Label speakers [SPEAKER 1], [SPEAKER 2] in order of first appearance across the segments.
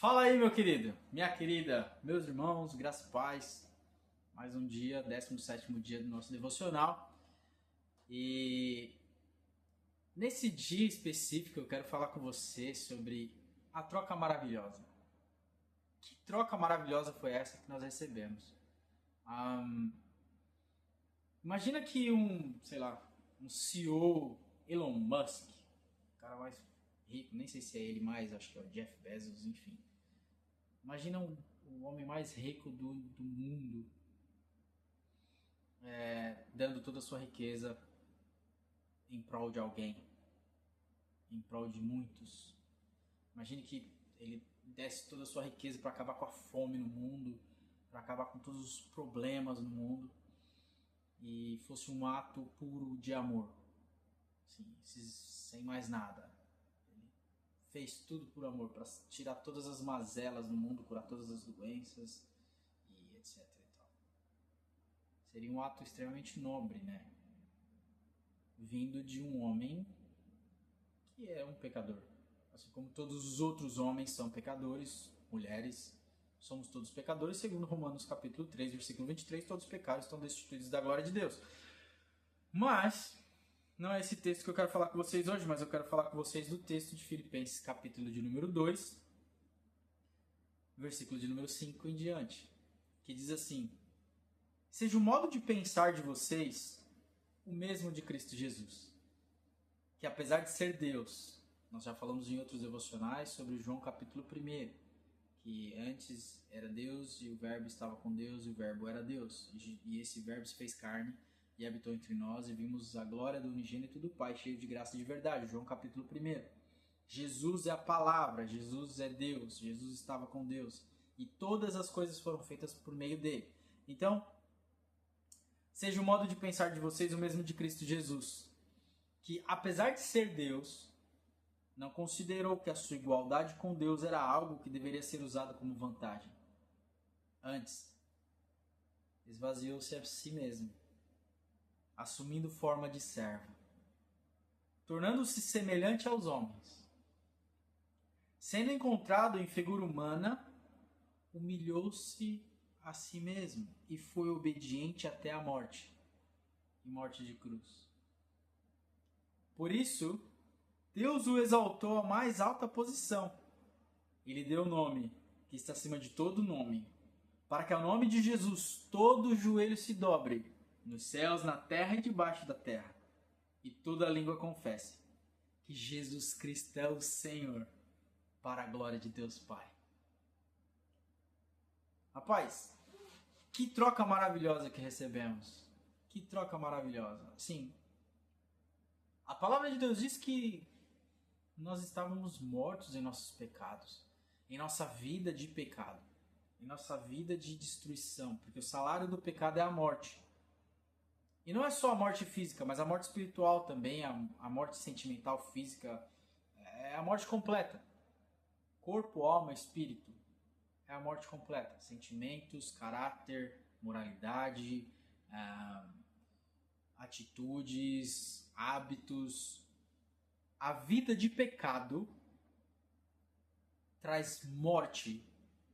[SPEAKER 1] Fala aí, meu querido, minha querida, meus irmãos, graça e paz. Mais um dia, 17º dia do nosso devocional. E nesse dia específico eu quero falar com você sobre a troca maravilhosa. Que troca maravilhosa foi essa que nós recebemos? Imagina que um CEO, Elon Musk, o cara mais rico, nem sei se é ele mais, acho que é o Jeff Bezos, enfim. Imagina o homem mais rico do mundo dando toda a sua riqueza em prol de alguém, em prol de muitos. Imagine que ele desse toda a sua riqueza para acabar com a fome no mundo, para acabar com todos os problemas no mundo e fosse um ato puro de amor, assim, sem mais nada. Ele fez tudo por amor, para tirar todas as mazelas do mundo, curar todas as doenças e etc. e tal. Seria um ato extremamente nobre, né? Vindo de um homem que é um pecador. Assim como todos os outros homens são pecadores, mulheres, somos todos pecadores, segundo Romanos capítulo 3, versículo 23, todos os pecados estão destituídos da glória de Deus. Mas não é esse texto que eu quero falar com vocês hoje, mas eu quero falar com vocês do texto de Filipenses, capítulo de número 2, versículo de número 5 em diante, que diz assim: seja o modo de pensar de vocês o mesmo de Cristo Jesus, que apesar de ser Deus, nós já falamos em outros devocionais sobre João capítulo 1, que antes era Deus e o verbo estava com Deus e o verbo era Deus, e esse verbo se fez carne e habitou entre nós e vimos a glória do unigênito do Pai, cheio de graça e de verdade. João capítulo 1. Jesus é a palavra, Jesus é Deus, Jesus estava com Deus e todas as coisas foram feitas por meio dele. Então, seja o modo de pensar de vocês o mesmo de Cristo Jesus, que apesar de ser Deus, não considerou que a sua igualdade com Deus era algo que deveria ser usado como vantagem. Antes, esvaziou-se a si mesmo, assumindo forma de servo, tornando-se semelhante aos homens. Sendo encontrado em figura humana, humilhou-se a si mesmo e foi obediente até a morte, e morte de cruz. Por isso, Deus o exaltou à mais alta posição e lhe deu o nome que está acima de todo nome, para que ao nome de Jesus todo joelho se dobre, nos céus, na terra e debaixo da terra, e toda língua confesse que Jesus Cristo é o Senhor, para a glória de Deus Pai. Rapaz, que troca maravilhosa que recebemos. Que troca maravilhosa. Sim, a palavra de Deus diz que nós estávamos mortos em nossos pecados, em nossa vida de pecado, em nossa vida de destruição, porque o salário do pecado é a morte. E não é só a morte física, mas a morte espiritual também, a morte sentimental, física, é a morte completa. Corpo, alma, espírito, é a morte completa. Sentimentos, caráter, moralidade, atitudes, hábitos. A vida de pecado traz morte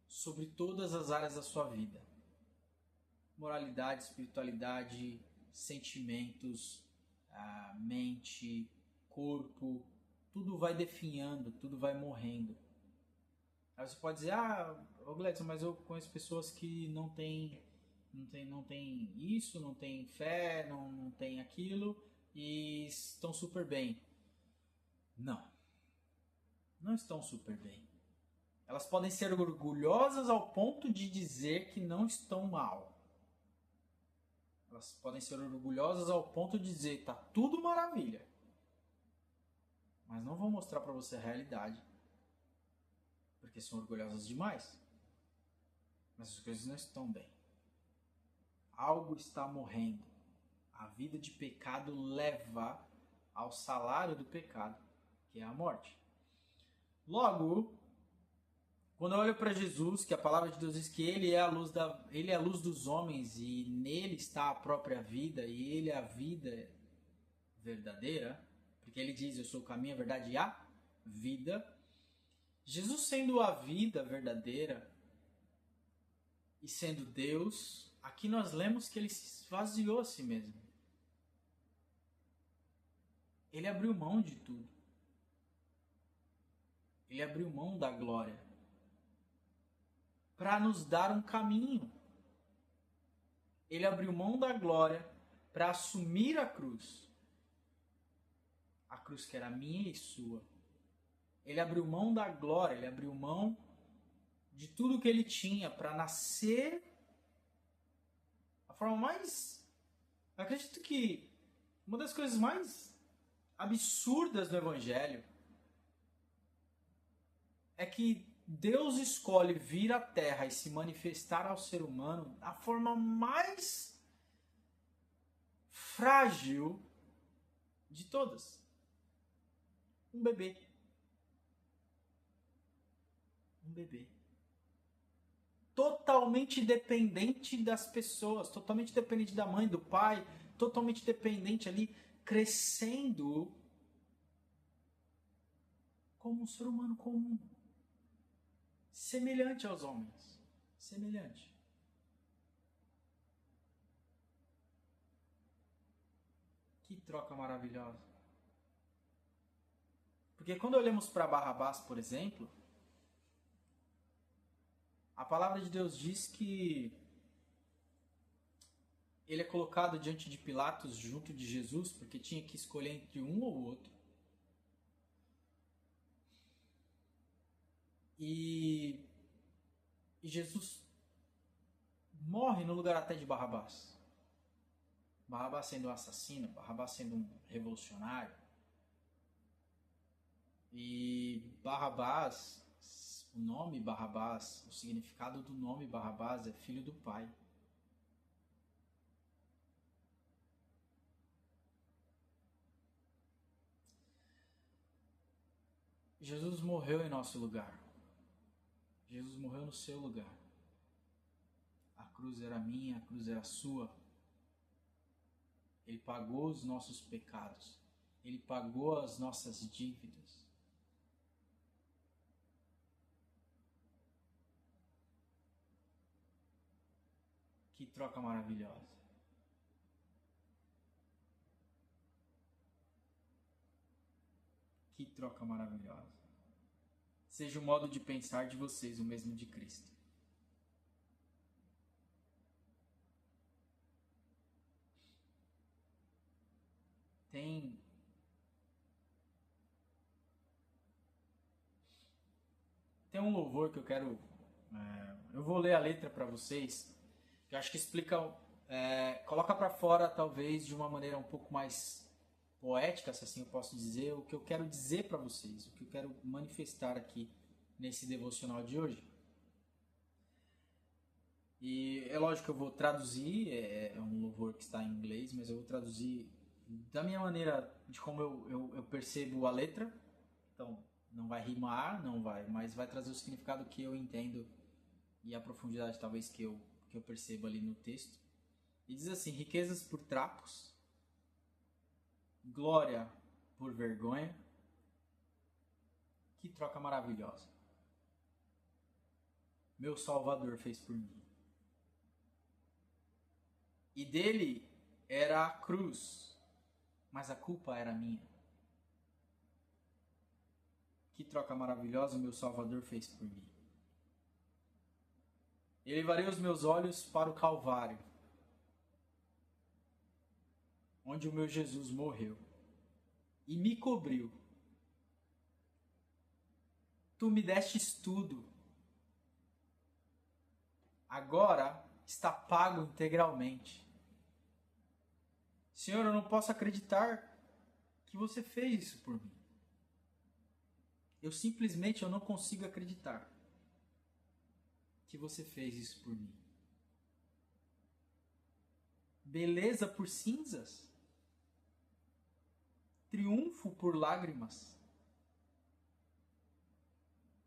[SPEAKER 1] sobre todas as áreas da sua vida. Moralidade, espiritualidade, sentimentos, mente, corpo, tudo vai definhando, tudo vai morrendo. Aí você pode dizer, Gledson, mas eu conheço pessoas que não têm isso, não têm fé, não têm aquilo e estão super bem. Não estão super bem. Elas podem ser orgulhosas ao ponto de dizer que não estão mal. Elas podem ser orgulhosas ao ponto de dizer, tá tudo maravilha. Mas não vão mostrar para você a realidade. Porque são orgulhosas demais. Mas as coisas não estão bem. Algo está morrendo. A vida de pecado leva ao salário do pecado, que é a morte. Logo, quando eu olho para Jesus, que a palavra de Deus diz que ele é a luz dos homens e nele está a própria vida e ele é a vida verdadeira, porque ele diz, eu sou o caminho, a verdade e a vida. Jesus sendo a vida verdadeira e sendo Deus, aqui nós lemos que ele se esvaziou a si mesmo. Ele abriu mão de tudo. Ele abriu mão da glória para nos dar um caminho. Ele abriu mão da glória para assumir a cruz. A cruz que era minha e sua. Ele abriu mão da glória, ele abriu mão de tudo que ele tinha para nascer. A forma mais... Eu acredito que uma das coisas mais absurdas do Evangelho é que Deus escolhe vir à Terra e se manifestar ao ser humano da forma mais frágil de todas. Um bebê. Um bebê. Totalmente dependente das pessoas, totalmente dependente da mãe, do pai, totalmente dependente ali, crescendo como um ser humano comum. Semelhante aos homens. Semelhante. Que troca maravilhosa. Porque quando olhamos para Barrabás, por exemplo, a palavra de Deus diz que ele é colocado diante de Pilatos junto de Jesus, porque tinha que escolher entre um ou outro. E Jesus morre no lugar até de Barrabás. Barrabás sendo um assassino, Barrabás sendo um revolucionário. E Barrabás, o nome Barrabás, o significado do nome Barrabás é filho do pai. Jesus morreu em nosso lugar. Jesus morreu no seu lugar. A cruz era minha, a cruz era sua. Ele pagou os nossos pecados. Ele pagou as nossas dívidas. Que troca maravilhosa. Que troca maravilhosa. Seja o modo de pensar de vocês o mesmo de Cristo. Tem um louvor que eu quero... eu vou ler a letra para vocês, que eu acho que explica... coloca para fora, talvez, de uma maneira um pouco mais poética, se assim eu posso dizer, o que eu quero dizer para vocês, o que eu quero manifestar aqui nesse devocional de hoje. E é lógico que eu vou traduzir, é um louvor que está em inglês, mas eu vou traduzir da minha maneira, de como eu percebo a letra. Então, não vai rimar, não vai, mas vai trazer o significado que eu entendo e a profundidade talvez que eu percebo ali no texto. E diz assim: riquezas por trapos, glória por vergonha, que troca maravilhosa. Meu Salvador fez por mim. E dele era a cruz, mas a culpa era minha. Que troca maravilhosa, meu Salvador fez por mim. Elevarei os meus olhos para o Calvário, onde o meu Jesus morreu e me cobriu. Tu me destes tudo. Agora está pago integralmente. Senhor, eu não posso acreditar que você fez isso por mim. Eu não consigo acreditar que você fez isso por mim. Beleza por cinzas? Triunfo por lágrimas?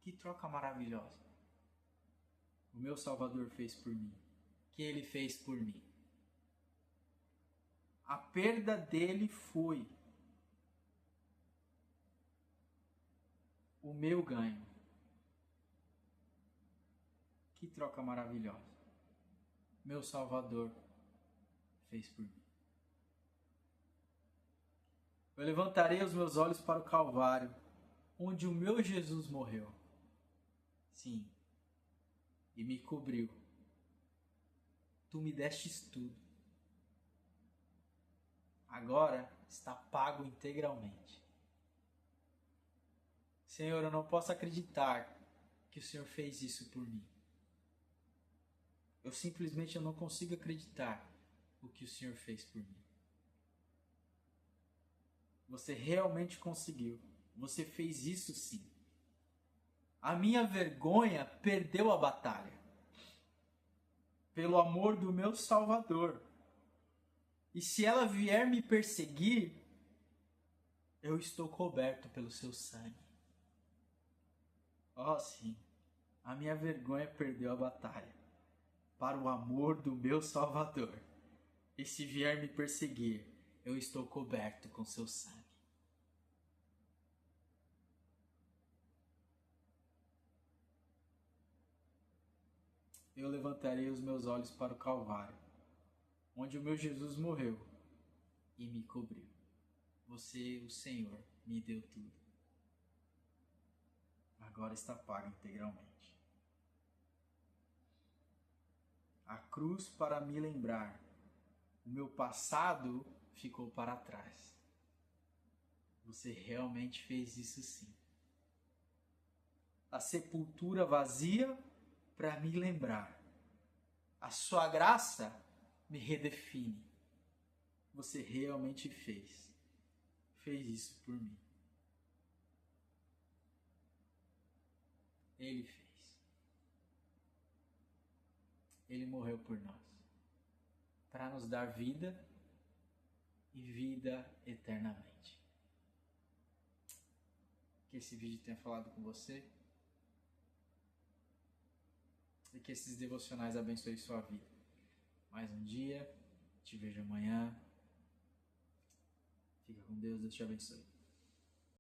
[SPEAKER 1] Que troca maravilhosa. O meu Salvador fez por mim. Que ele fez por mim. A perda dele foi o meu ganho. Que troca maravilhosa. Meu Salvador fez por mim. Eu levantarei os meus olhos para o Calvário, onde o meu Jesus morreu. Sim, e me cobriu. Tu me destes tudo. Agora está pago integralmente. Senhor, eu não posso acreditar que o Senhor fez isso por mim. Eu simplesmente não consigo acreditar o que o Senhor fez por mim. Você realmente conseguiu. Você fez isso sim. A minha vergonha perdeu a batalha. Pelo amor do meu Salvador. E se ela vier me perseguir, eu estou coberto pelo seu sangue. Oh, sim. A minha vergonha perdeu a batalha. Para o amor do meu Salvador. E se vier me perseguir, eu estou coberto com seu sangue. Eu levantarei os meus olhos para o Calvário, onde o meu Jesus morreu e me cobriu. Você, o Senhor, me deu tudo. Agora está pago integralmente. A cruz para me lembrar. O meu passado ficou para trás. Você realmente fez isso sim. A sepultura vazia para me lembrar. A sua graça me redefine. Você realmente fez. Fez isso por mim. Ele fez. Ele morreu por nós. Para nos dar vida e vida eternamente. Que esse vídeo tenha falado com você. E que esses devocionais abençoem sua vida. Mais um dia. Te vejo amanhã. Fica com Deus. Deus te abençoe.